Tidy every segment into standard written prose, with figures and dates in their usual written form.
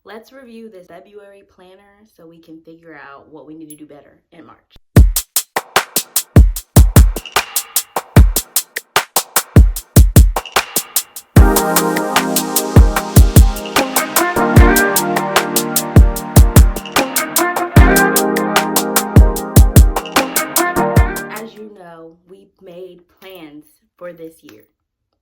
Let's review this February planner so we can figure out what we need to do better in March. As you know, we made plans for this year.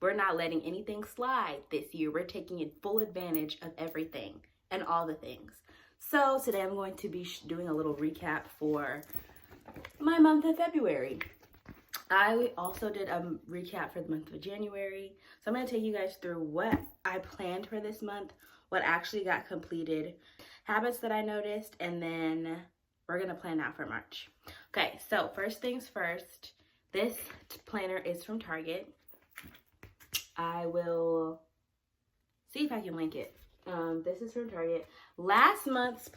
We're not letting anything slide this year. We're taking full advantage of everything and all the things. So today I'm going to be doing a little recap for my month of February. I also did a recap for the month of January. So I'm going to take you guys through what I planned for this month, what actually got completed, habits that I noticed, and then we're going to plan out for March. Okay, so first things first, this planner is from Target. I will see if I can link it. This is from Target. Last month's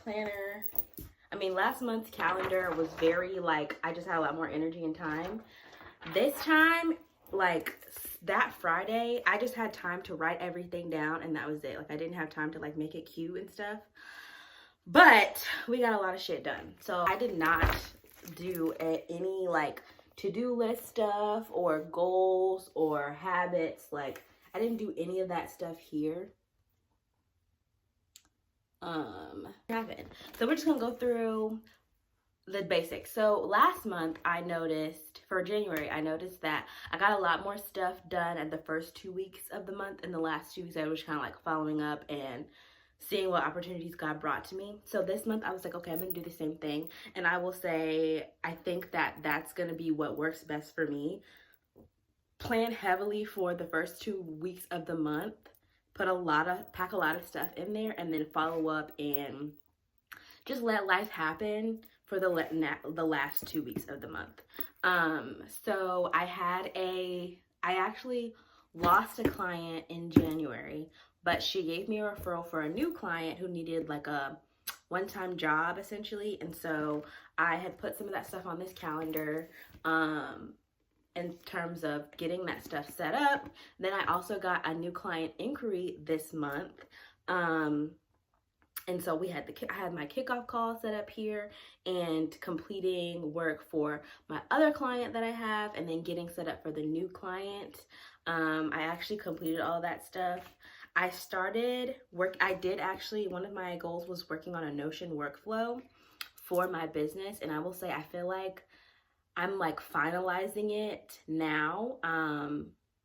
calendar was very I just had a lot more energy and time. This time, that Friday, I just had time to write everything down and that was it. I didn't have time to make it cute and stuff. But we got a lot of shit done. So I did not do any to-do list stuff or goals or habits. I didn't do any of that stuff here. So we're just gonna go through the basics. So last month for January, I noticed that I got a lot more stuff done at the first 2 weeks of the month, and the last 2 weeks I was kind of following up and seeing what opportunities God brought to me. So this month I was okay, I'm gonna do the same thing. And I will say, I think that that's gonna be what works best for me. Plan heavily for the first 2 weeks of the month, pack a lot of stuff in there, and then follow up and just let life happen for the last 2 weeks of the month. So I actually lost a client in January, but she gave me a referral for a new client who needed a one-time job essentially. And so I had put some of that stuff on this calendar in terms of getting that stuff set up. Then I also got a new client inquiry this month. And so I had my kickoff call set up here and completing work for my other client that I have, and then getting set up for the new client. I actually completed all that stuff. I started work. One of my goals was working on a Notion workflow for my business. And I will say, I feel like I'm finalizing it now.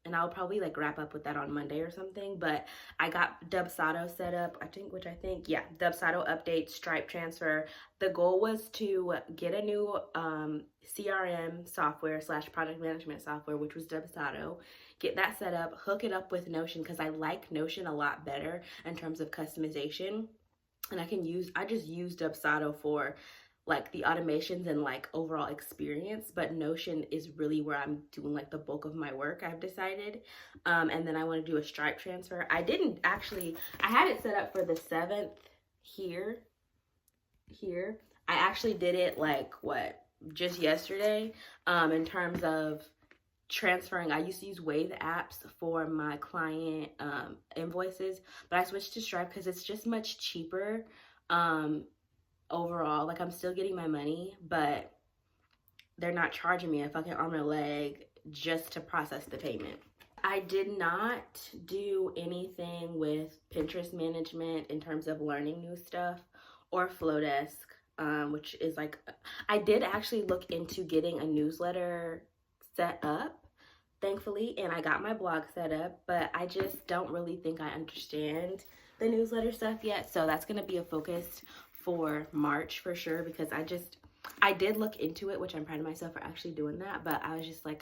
And I'll probably wrap up with that on Monday or something. But I got Dubsado set up, Dubsado update, Stripe transfer. The goal was to get a new CRM software / project management software, which was Dubsado. Get that set up, hook it up with Notion, because I like Notion a lot better in terms of customization. And I just use Dubsado for the automations and overall experience, but Notion is really where I'm doing the bulk of my work, I've decided. And then I want to do a Stripe transfer. I had it set up for the 7th here. I actually did it just yesterday, in terms of transferring. I used to use Wave apps for my client invoices, but I switched to Stripe because it's just much cheaper. Overall, I'm still getting my money, but they're not charging me a fucking arm and a leg just to process the payment. I did not do anything with Pinterest management in terms of learning new stuff, or Flowdesk, which is I did actually look into getting a newsletter set up, thankfully, and I got my blog set up, but I just don't really think I understand the newsletter stuff yet. So that's gonna be a focus for March for sure, because I did look into it, which I'm proud of myself for actually doing that, but I was just I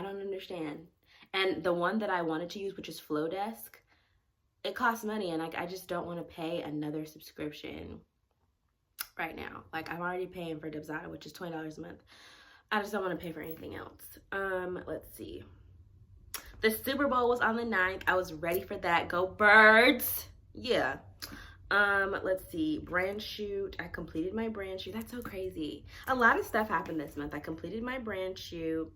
don't understand. And the one that I wanted to use, which is Flowdesk, it costs money, and I just don't want to pay another subscription right now. I'm already paying for Dubsado, which is $20 a month. I just don't want to pay for anything else. Let's see. The Super Bowl was on the 9th. I was ready for that. Go Birds. Yeah. Let's see, brand shoot. I completed my brand shoot. That's so crazy. A lot of stuff happened this month. I completed my brand shoot.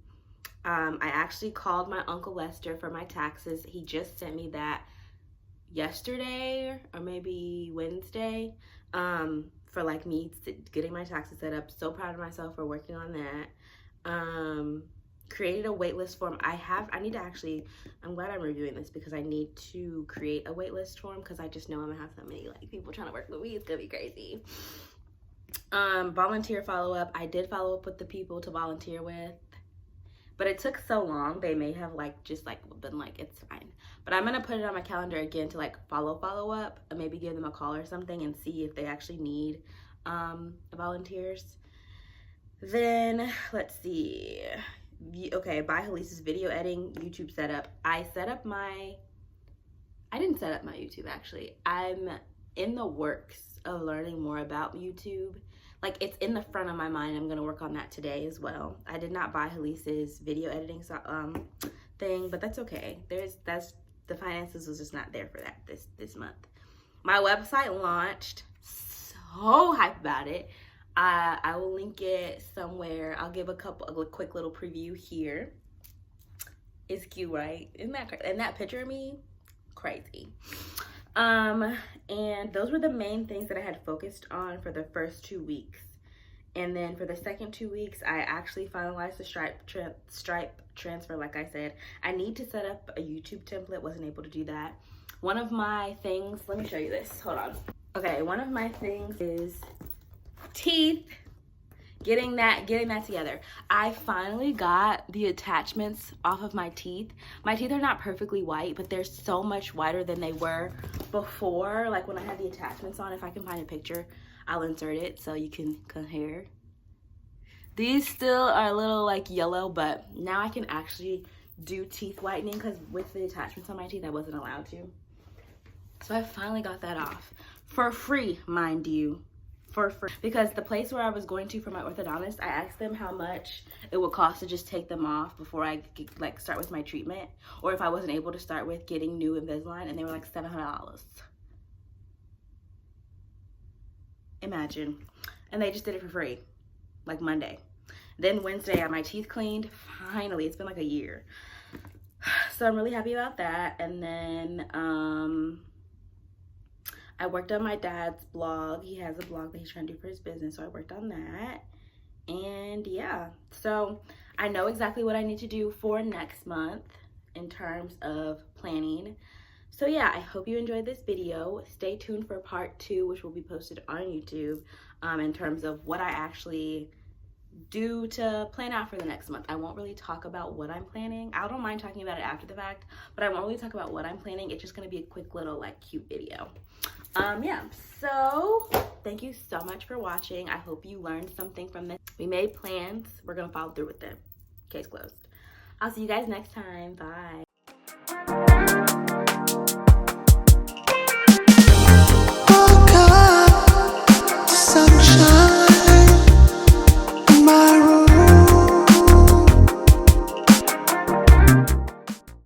I actually called my Uncle Lester for my taxes. He just sent me that yesterday or maybe Wednesday, for like me getting my taxes set up. So proud of myself for working on that. Created a waitlist form. I need to actually, I'm glad I'm reviewing this because I need to create a waitlist form because I just know I'm gonna have so many like people trying to work with me. It's gonna be crazy. Volunteer follow-up. I did follow up with the people to volunteer with, but it took so long. They may have like just like been like, it's fine, but I'm gonna put it on my calendar again to like follow up and maybe give them a call or something and see if they actually need volunteers. Then let's see. Okay, by Heyyy's video editing YouTube setup. I didn't set up my YouTube actually. I'm in the works of learning more about YouTube. Like, it's in the front of my mind. I'm gonna work on that today as well. I did not buy Heyyy's video editing thing, but that's okay. The finances was just not there for that this month. My website launched. So hyped about it. I will link it somewhere. I'll give a quick little preview here. It's cute, right? Isn't that crazy? And that picture of me, crazy. And those were the main things that I had focused on for the first 2 weeks. And then for the second 2 weeks, I actually finalized the Stripe transfer. Like I said, I need to set up a YouTube template. Wasn't able to do that. One of my things, let me show you this. Hold on. Okay, one of my things is teeth. Getting that together. I finally got the attachments off of my teeth. My teeth are not perfectly white, but they're so much whiter than they were before. Like when I had the attachments on, if I can find a picture, I'll insert it so you can compare. These still are a little like yellow, but now I can actually do teeth whitening because with the attachments on my teeth, I wasn't allowed to. So I finally got that off. For free, mind you. For free, because the place where I was going to for my orthodontist, I asked them how much it would cost to just take them off before I like start with my treatment, or if I wasn't able to start with getting new Invisalign, and they were like $700. Imagine. And they just did it for free, like Monday. Then Wednesday, I got my teeth cleaned. Finally, it's been like a year, so I'm really happy about that. And then I worked on my dad's blog. He has a blog that he's trying to do for his business, so I worked on that. And yeah, so I know exactly what I need to do for next month in terms of planning. So yeah, I hope you enjoyed this video. Stay tuned for part 2, which will be posted on YouTube, in terms of what I actually do to plan out for the next month. I won't really talk about what I'm planning. I don't mind talking about it after the fact, but I won't really talk about what I'm planning. It's just gonna be a quick little like cute video. Yeah, so thank you so much for watching. I hope you learned something from this. We made plans. We're gonna follow through with them. Case closed. I'll see you guys next time. Bye.